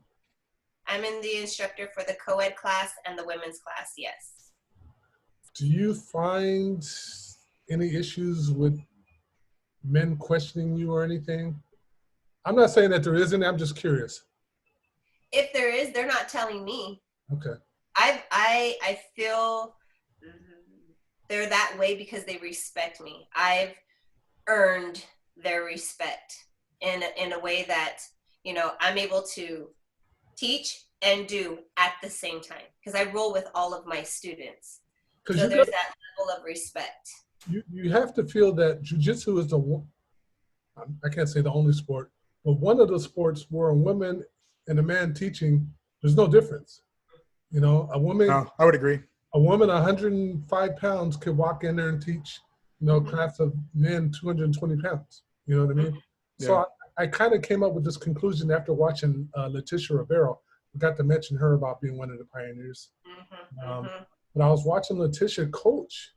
I'm in the instructor for the co-ed class and the women's class, yes. Do you find any issues with men questioning you or anything? I'm not saying that there isn't. I'm just curious. If there is, they're not telling me. Okay. I feel they're that way because they respect me. I've earned their respect in a way that, you know, I'm able to teach and do at the same time because I roll with all of my students. So there's that level of respect. You have to feel that jiu-jitsu is I can't say the only sport, but one of the sports where a woman and a man teaching, there's no difference. You know, a woman. No, I would agree. A woman 105 pounds could walk in there and teach, you know, class of men 220 pounds. You know what I mean? Yeah. So I kind of came up with this conclusion after watching Leticia Rivero. I got to mention her about being one of the pioneers. But I was watching Leticia coach,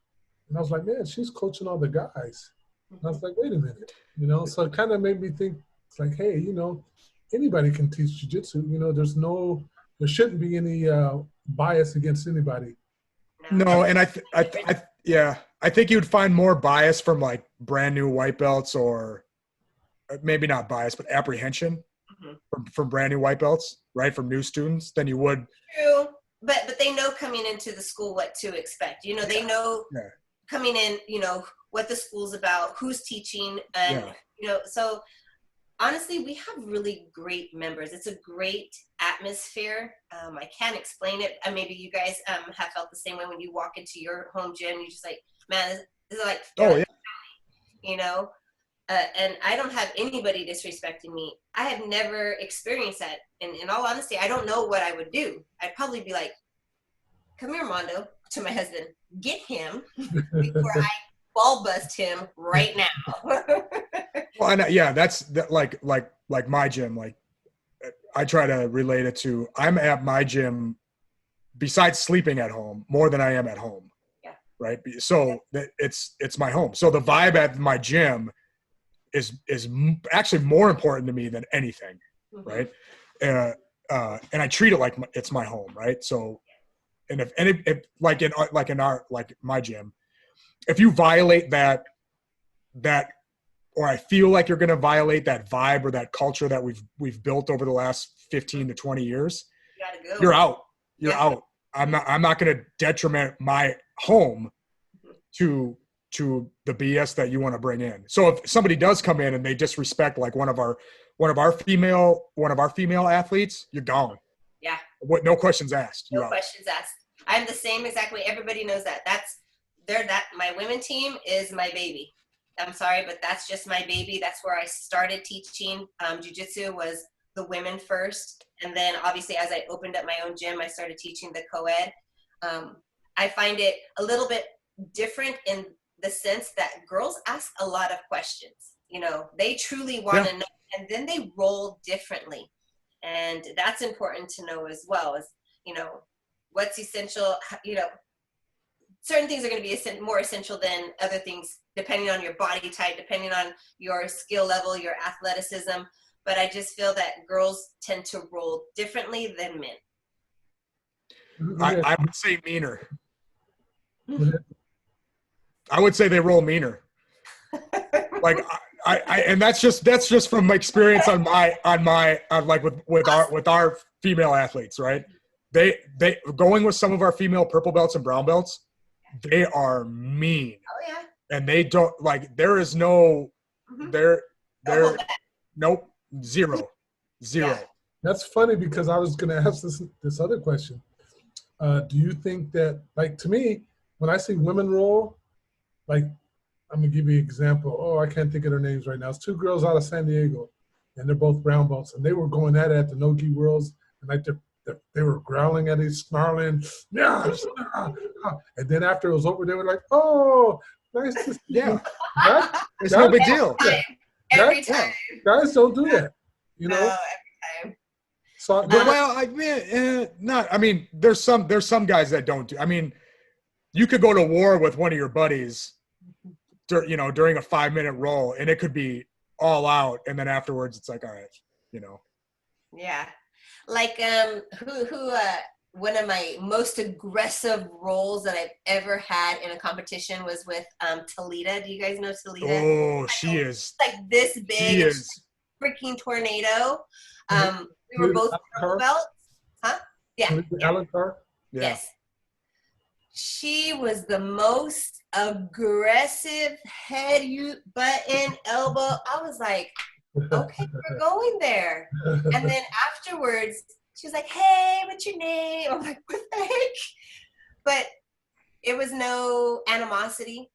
and I was like, man, she's coaching all the guys. And I was like, wait a minute, you know? So it kind of made me think, it's like, hey, you know, anybody can teach jiu-jitsu. You know, there shouldn't be any bias against anybody. No, and I think you'd find more bias from like brand new white belts, or maybe not bias, but apprehension from brand new white belts, right? From new students than you would. True, but they know coming into the school what to expect. You know, they know coming in, you know, what the school's about, who's teaching, and you know, so honestly, we have really great members. It's a great atmosphere. I can't explain it. Maybe you guys have felt the same way when you walk into your home gym. You're just like, man, It's like, Oh yeah. you know, and I don't have anybody disrespecting me. I have never experienced that. And in all honesty, I don't know what I would do. I'd probably be like, come here, Mondo, to my husband, get him before I ball bust him right now. Well, and yeah, that's that, like my gym. Like I try to relate it to. I'm at my gym, besides sleeping at home, more than I am at home. Yeah. Right. So it's my home. So the vibe at my gym is actually more important to me than anything. Mm-hmm. Right. And I treat it like it's my home. Right. So, and if like in our like my gym, if you violate that, or I feel like you're going to violate that vibe or that culture that we've built over the last 15 to 20 years, You gotta go. you're out. You're out. I'm not going to detriment my home to the BS that you want to bring in. So if somebody does come in and they disrespect like one of our female athletes, you're gone. Yeah. No questions asked. No questions asked. I'm the same exact way. Everybody knows that. My women team is my baby. I'm sorry, but that's just my baby. That's where I started teaching. Jiu-jitsu was the women first. And then obviously as I opened up my own gym, I started teaching the co-ed. I find it a little bit different in the sense that girls ask a lot of questions. You know, they truly want to know, and then they roll differently. And that's important to know as well, as, you know, what's essential, you know, certain things are going to be more essential than other things, depending on your body type, depending on your skill level, your athleticism. But I just feel that girls tend to roll differently than men. I would say meaner. I would say they roll meaner. Like I and that's just from my experience on like with our female athletes, right? They going with some of our female purple belts and brown belts, they are mean. Oh yeah. And they don't like, there is no they're nope, zero. Yeah. That's funny because I was going to ask this other question. Do you think that, like, to me, when I see women roll, like, I'm going to give you an example. Oh, I can't think of their names right now. It's two girls out of San Diego, and they're both brown belts, and they were going at the No-Gi Worlds, and like they were growling at each, snarling, yeah, and then after it was over, they were like, oh, nice to see you. It's no big deal. Every time. Guys don't do that, you know? No, every time. So, I mean, there's some guys that don't do. I mean, you could go to war with one of your buddies, you know, during a 5-minute roll, and it could be all out, and then afterwards, it's like, all right, you know. Yeah, like one of my most aggressive rolls that I've ever had in a competition was with Talita. Do you guys know Talita? Oh, she is like this big. She is freaking tornado. We were both purple belts. Huh? Yeah. Yes. She was the most aggressive head, button, elbow. I was like, okay, we're going there. And then afterwards, she was like, hey, what's your name? I'm like, what the heck? But it was no animosity.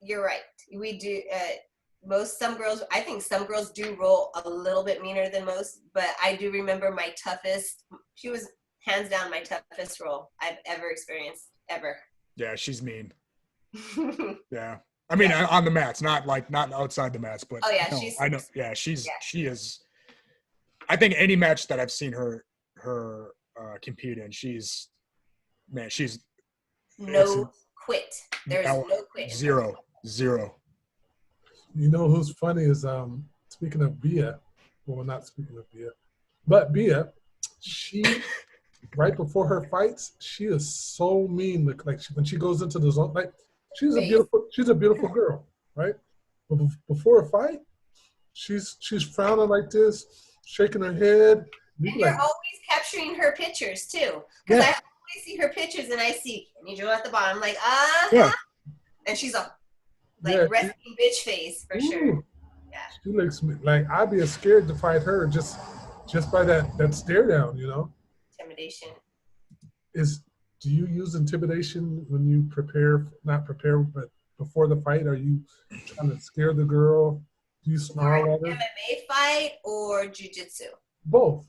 You're right. We do. I think some girls do roll a little bit meaner than most, but I do remember my toughest. She was hands down my toughest roll I've ever experienced, ever. Yeah, she's mean. Yeah. I mean, on the mats, not outside the mats, but oh yeah, no, I know. Yeah, she is. I think any match that I've seen her compete in, she's no quit. There's no quit. Zero. You know who's funny is speaking of Bia, well, not speaking of Bia, but Bia, she right before her fights, she is so mean. Like when she goes into the zone, like she's a beautiful girl, right? But before a fight, she's frowning like this, shaking her head. And you're always capturing her pictures too, because I always see her pictures and I see Joe at the bottom, I'm like and she's all resting bitch face for sure. Yeah, she looks like I'd be scared to fight her just by that stare down, you know. Intimidation. Do you use intimidation when you prepare? Not prepare, but before the fight? Are you trying to scare the girl? Do you snarl at her? MMA fight or jiu-jitsu? Both.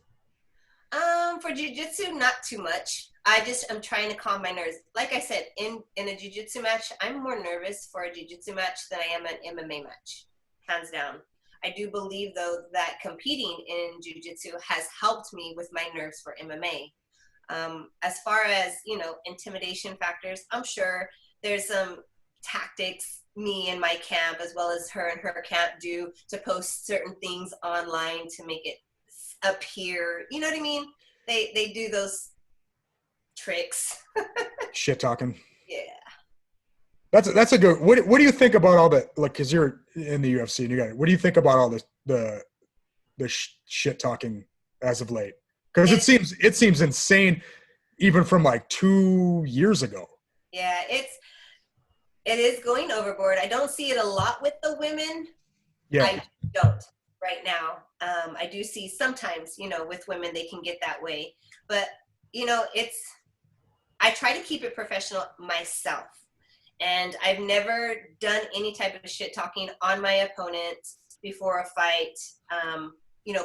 For jiu-jitsu, not too much. I'm trying to calm my nerves. Like I said, in a jiu-jitsu match, I'm more nervous for a jiu-jitsu match than I am an MMA match, hands down. I do believe, though, that competing in jiu-jitsu has helped me with my nerves for MMA. As far as, intimidation factors, I'm sure there's some tactics me and my camp, as well as her and her camp, do to post certain things online to make it appear, you know what I mean? They do those tricks. Shit talking. Yeah. That's a good. What do you think about all the, like, because you're in the UFC and what do you think about all the shit talking as of late? Because it seems insane, even from like 2 years ago. Yeah, it is going overboard. I don't see it a lot with the women. Yeah. I don't right now. I do see sometimes, with women, they can get that way. But, I try to keep it professional myself. And I've never done any type of shit talking on my opponent before a fight,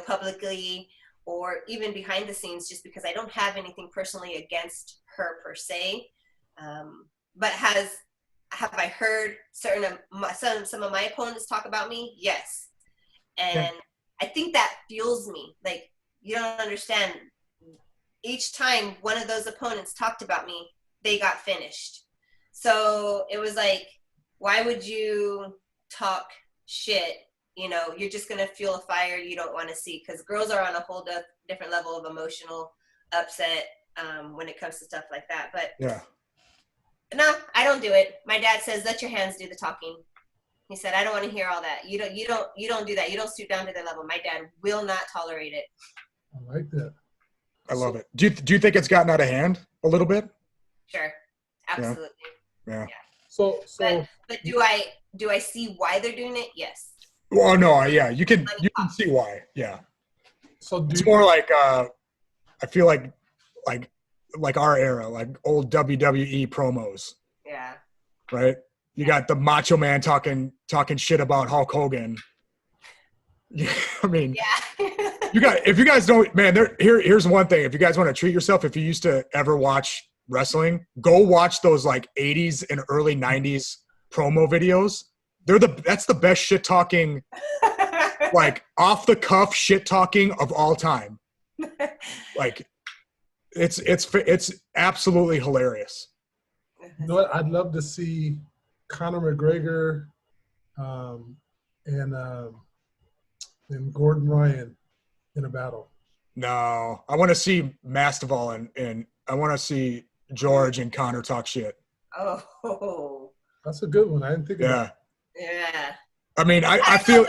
publicly or even behind the scenes, just because I don't have anything personally against her per se. But have I heard some of my opponents talk about me? Yes. And I think that fuels me. Like, you don't understand. Each time one of those opponents talked about me, they got finished. So it was like, why would you talk shit? You're just going to fuel a fire you don't want to see, because girls are on a whole different level of emotional upset when it comes to stuff like that. But yeah. No, I don't do it. My dad says, let your hands do the talking. He said, I don't want to hear all that. You don't do that. You don't stoop down to their level. My dad will not tolerate it. I like that. I love it. Do you think it's gotten out of hand a little bit? Sure. Absolutely. Yeah. So but do I see why they're doing it? Yes. Well, no, yeah, you can see why. Yeah. So it's more like I feel like our era, like old WWE promos. Yeah. Right? You got the Macho Man talking shit about Hulk Hogan. I mean, yeah. if you guys don't, man, here's one thing. If you guys want to treat yourself, if you used to ever watch wrestling, go watch those like 80s and early 90s promo videos. That's the best shit talking, like off the cuff shit talking of all time. Like it's absolutely hilarious. You know what? I'd love to see Conor McGregor and Gordon Ryan in a battle. No, I want to see Masvidal and I want to see George and Conor talk shit. Oh, that's a good one. I didn't think about it. Yeah. I mean, I feel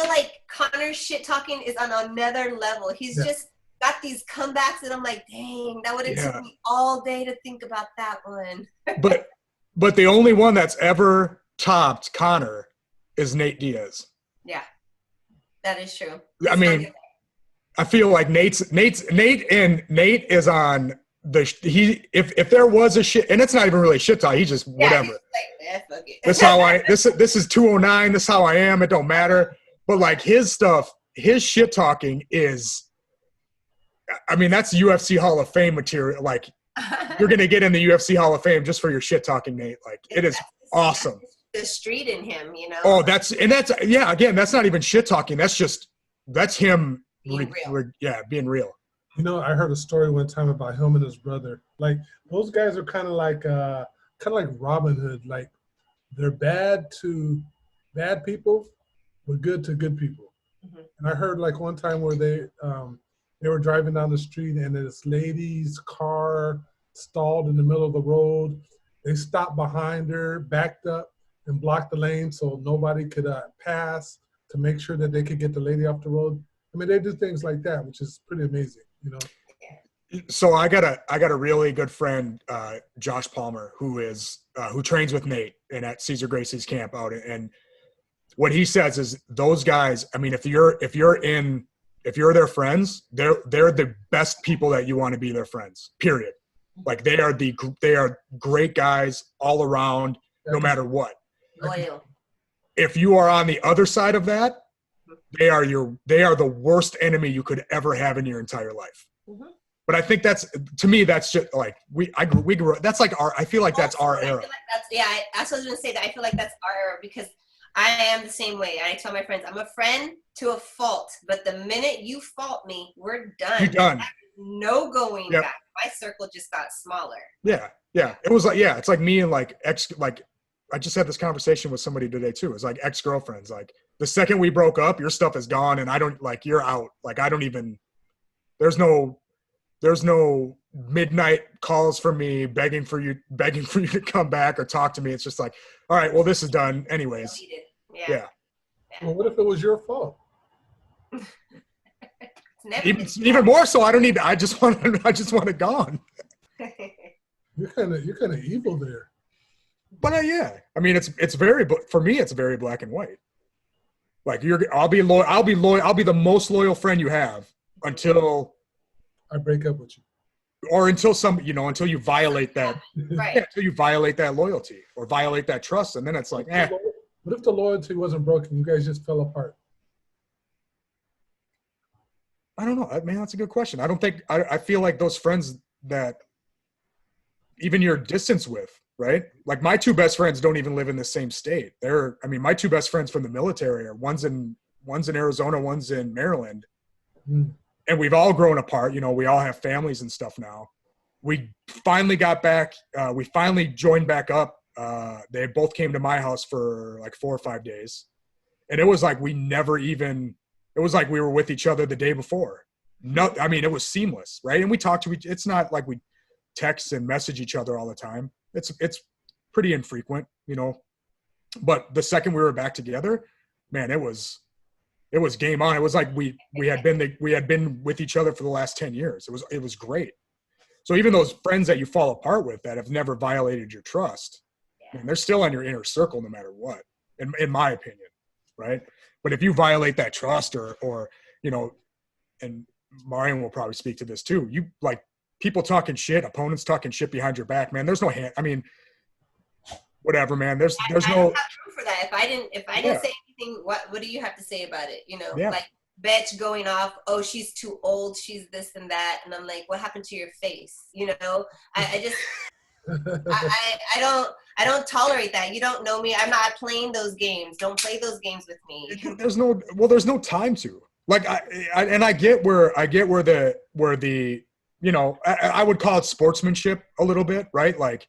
like Conor's shit talking is on another level. He's just got these comebacks that I'm like, dang, that would have took me all day to think about that one. but the only one that's ever topped Conor is Nate Diaz. Yeah, that is true. I mean, I feel like Nate is on if there was a shit, and it's not even really shit talk. He's just whatever. He's like, fuck it. That's how this is 209. This is how I am. It don't matter. But like his stuff, his shit talking is, I mean, that's UFC Hall of Fame material. Like you're gonna get in the UFC Hall of Fame just for your shit talking, Nate. Like it is awesome. The street in him, Oh, that's again, that's not even shit talking. That's him being real. Being real. You know, I heard a story one time about him and his brother. Like those guys are kind of like Robin Hood. Like they're bad to bad people, but good to good people. Mm-hmm. And I heard like one time where they were driving down the street and this lady's car stalled in the middle of the road. They stopped behind her, backed up, and blocked the lane so nobody could pass to make sure that they could get the lady off the road. I mean, they do things like that, which is pretty amazing, you know. So I got a really good friend, Josh Palmer, who trains with Nate and at Cesar Gracie's camp out. And what he says is those guys. I mean, if you're their friends, they're the best people that you want to be their friends. Period. Like they are great guys all around, no matter what. Loyal. If you are on the other side of that, they are the worst enemy you could ever have in your entire life. Mm-hmm. But I think to me, that's just like we grew up. That's like I feel like that's our era. That's what I was going to say. That I feel like that's our era because I am the same way. I tell my friends, I'm a friend to a fault, but the minute you fault me, we're done. You're done. No going back. My circle just got smaller. Yeah. It was like, it's like me and like I just had this conversation with somebody today too. It's like ex-girlfriends. Like the second we broke up, your stuff is gone and I don't like, you're out. Like I don't even, there's no midnight calls from me begging for you to come back or talk to me. It's just like, all right, well, this is done anyways. Yeah. Well, what if it was your fault? Even more so, I just want it gone. You're kind of evil there. But I mean, for me, it's very black and white. Like I'll be loyal. I'll be the most loyal friend you have until I break up with you, or until until you violate that, right? Until you violate that loyalty or violate that trust, and then it's like, What if the loyalty wasn't broken? You guys just fell apart. I don't know. Man, that's a good question. I don't think I feel like those friends that even you're distance with, right? Like my two best friends don't even live in the same state. My two best friends from the military are one's in Arizona, one's in Maryland. Mm. And we've all grown apart. We all have families and stuff now. We finally got back. We finally joined back up. They both came to my house for like 4 or 5 days. And it was like it was like we were with each other the day before. It was seamless, right? And we talked to it's not like we text and message each other all the time. It's pretty infrequent, But the second we were back together, man, it was game on. It was like we had been with each other for the last 10 years. It was great. So even those friends that you fall apart with that have never violated your trust, man, they're still on your inner circle no matter what, in my opinion, right? But if you violate that trust or and Marion will probably speak to this too, you like people talking shit, opponents talking shit behind your back, man, there's no whatever, man. There's I no don't have proof for that. If I didn't say anything, what do you have to say about it? Like bitch going off, oh, she's too old, she's this and that, and I'm like, what happened to your face? I just I don't tolerate that. You don't know me. I'm not playing those games. Don't play those games with me. There's no time to. Like I get where the I would call it sportsmanship a little bit, right? Like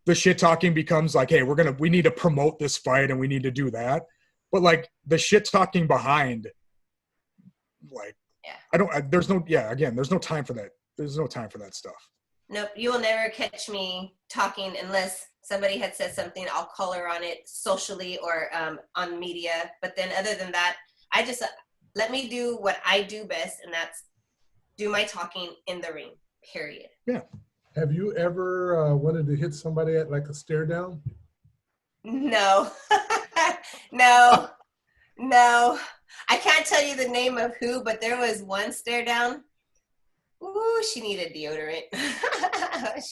the shit talking becomes like, hey, we need to promote this fight and we need to do that. But like the shit talking behind, like, there's no time for that. There's no time for that stuff. Nope. You will never catch me talking unless somebody had said something. I'll color on it socially or on media. But then other than that, I just let me do what I do best. And that's do my talking in the ring, period. Yeah. Have you ever wanted to hit somebody at like a stare down? No. No. I can't tell you the name of who, but there was one stare down. Ooh, she needed deodorant.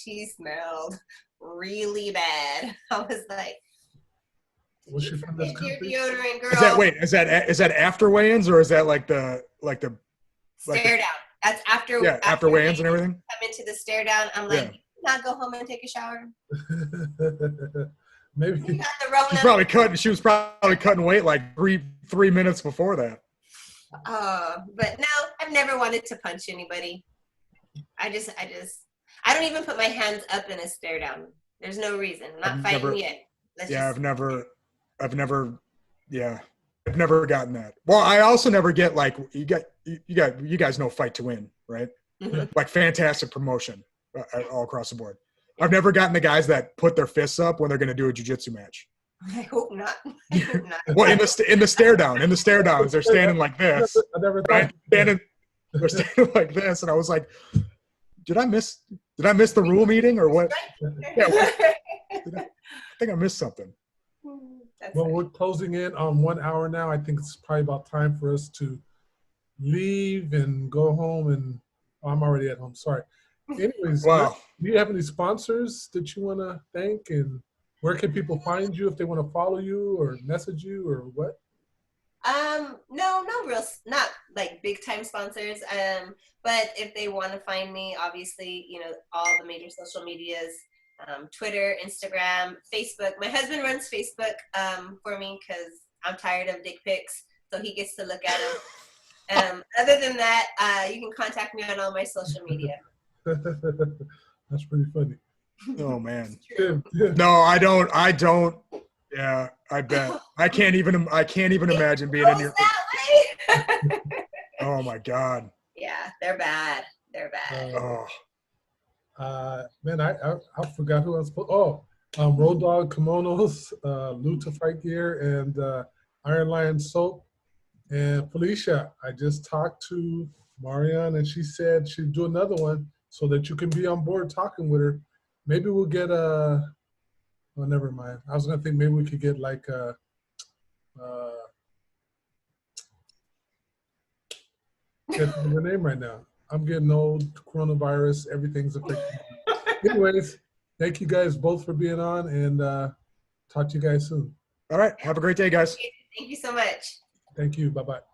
She smelled really bad. I was like, was she from this country? Your deodorant, girl. Is that after weigh-ins or is that like the stare down? That's after after weigh-ins and everything. Come into the stare down. I'm like, not go home and take a shower. Maybe she was probably cutting weight like three minutes before that. But no, I've never wanted to punch anybody. I don't even put my hands up in a stare down. There's no reason. I'm not fighting yet. I've never gotten that. Well, I also never get like you guys know fight to win, right? Mm-hmm. Like fantastic promotion all across the board. I've never gotten the guys that put their fists up when they're going to do a jiu-jitsu match. I hope not. Well, in the stare downs, they're standing like this. Right? They're standing like this, and I was like, did I miss the rule meeting or what? Yeah, I think I missed something. We're closing in on 1 hour now. I think it's probably about time for us to leave and go home. And I'm already at home. Sorry. Anyways, wow. Do you have any sponsors that you want to thank? And Where can people find you if they want to follow you or message you or what? No, not like big time sponsors. But if they want to find me, obviously, all the major social medias, Twitter, Instagram, Facebook. My husband runs Facebook, for me because I'm tired of dick pics, so he gets to look at them. Other than that, you can contact me on all my social media. That's pretty funny. Oh man. Tim. No, I don't. Yeah, I bet. I can't even imagine being in your. That way. Oh my God. Yeah, they're bad. They're bad. Man, I forgot who I was supposed. Oh, Road Dogg kimonos, Luta fight gear, and Iron Lion soap. And Felicia, I just talked to Marion, and she said she'd do another one so that you can be on board talking with her. Maybe we'll get a. Oh, never mind. I was gonna think maybe we could get like a. Can't think of the name right now. I'm getting old. Coronavirus. Everything's affecting me. Anyways, thank you guys both for being on, and talk to you guys soon. All right. Have a great day, guys. Thank you so much. Thank you. Bye-bye.